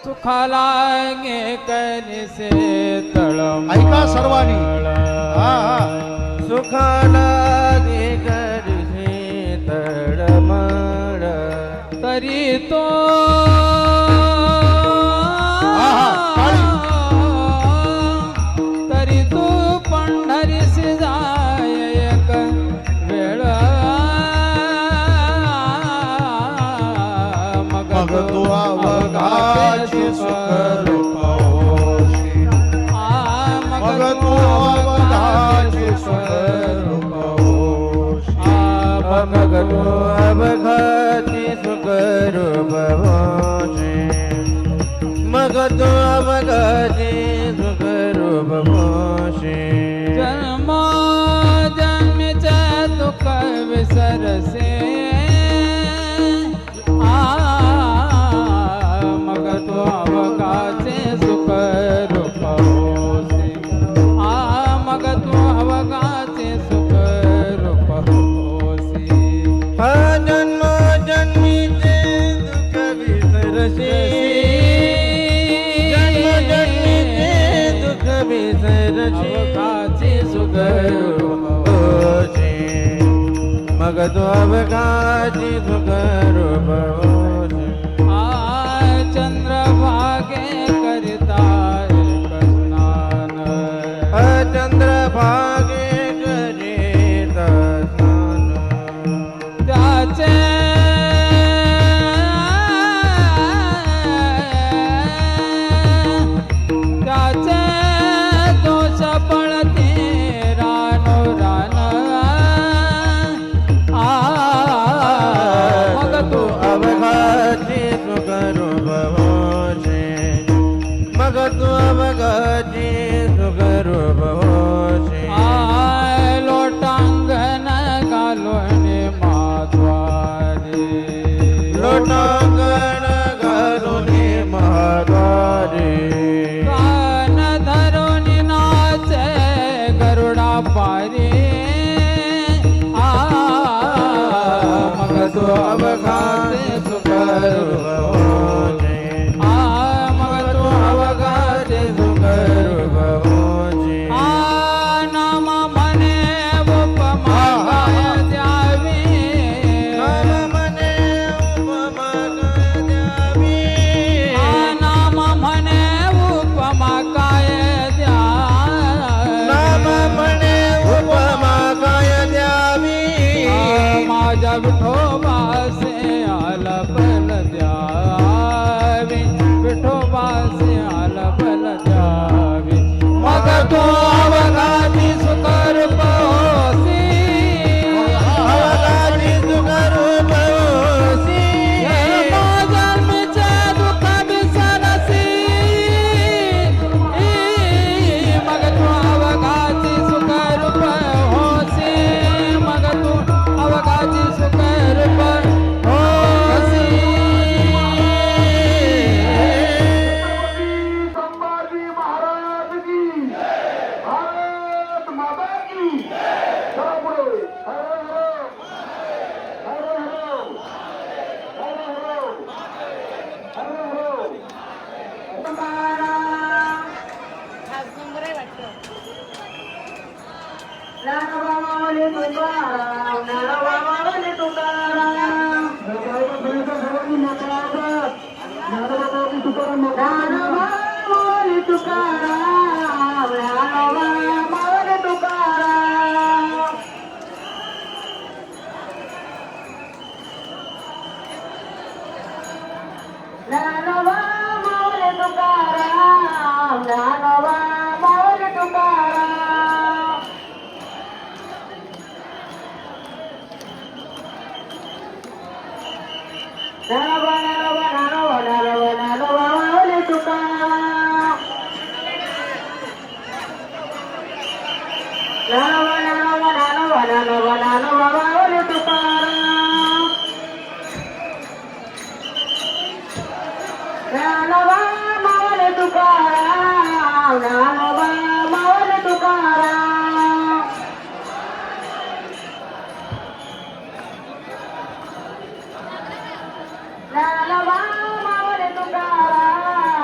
सुखाला गे कनिसे तळमळ ऐका सर्वांनी. हा हा. सुखाला गे कनिसे तळमळ तरी तो तरी तू पंढरीसी जाय एक वेळ मग तू अवघाची सुख रूपवशी. मग तू अवघाची सुख रूपवशी. मग तू अवघाची सुख रूपवशी. मग तू अवघाची सुख रूपवशी. जन्म जन्मीचे दुःख विसरसे मग तू अवघाचे सुख रूपवसे मग तू अवघाचे सुख रूपवसे हा जन्म जन्मीचे दुःख विसरशी. जन्म जन्मीचे दुःख विसरशी. अवघाचे सुख रूपवशी. मग तू अवघाची सुख रूपवशी. चंद्रभागे करिता एक स्नान चंद्रभागे करीत स्नान. त्याचे त्याचे दोष पळते रानो रान मग तू अवघाची सुख रूपवशी. मग तू अवघाची सुख रूपवशी. लोटांगण घालून माधवारी लोटांगण घालून महाद्वारी. कान धरून नाचे गरुडा पारी मग तू अवघाचे सुख रूपवशी. मग तू अवघाचे सुख रूपवशी. नाम म्हणे उपमा काय द्यावी नाम म्हणे उपमा काय द्यावी. नाम म्हणे उपमा काय द्यावी नाम म्हणे उपमा काय द्यावी. माझ्या विठोबासे आला बल द्यावी विठोबासे आला बल द्यावी मग तू अवघाची सुख रूपवसी अवघाची सुख रूपवशी. जन्मीचे दुःख विसरसी मग तू अवघाची सुख रूपवसी मग तू अवघाची सुख रूपवसी संभाजी महाराज की भारत माता की चला पुढे. हर हर हर हर हर हर ज्ञानोबामावली तुकाराम ज्ञानोबामावली तुकाराम सर्वांनी मोठा आवाज. ज्ञानोबाबाजी तुकाराम मोठा आवाज. ज्ञानोबामावली तुकाराम ज्ञानोबामावली तुकाराम ज्ञानोबामावली तुकाराम ज्ञानोबामावली तुकाराम ज्ञानोबा ज्ञानोबा ज्ञानोबा ज्ञानोबा ज्ञानोबामावली तुकाराम ज्ञानोबा ज्ञानोबा ज्ञानोबा ज्ञानोबा ज्ञानोबामावली तुकाराम ज्ञानोबा मावली तुकाराम ज्ञानोबा मावली तुकाराम ज्ञानोबा मावली तुकाराम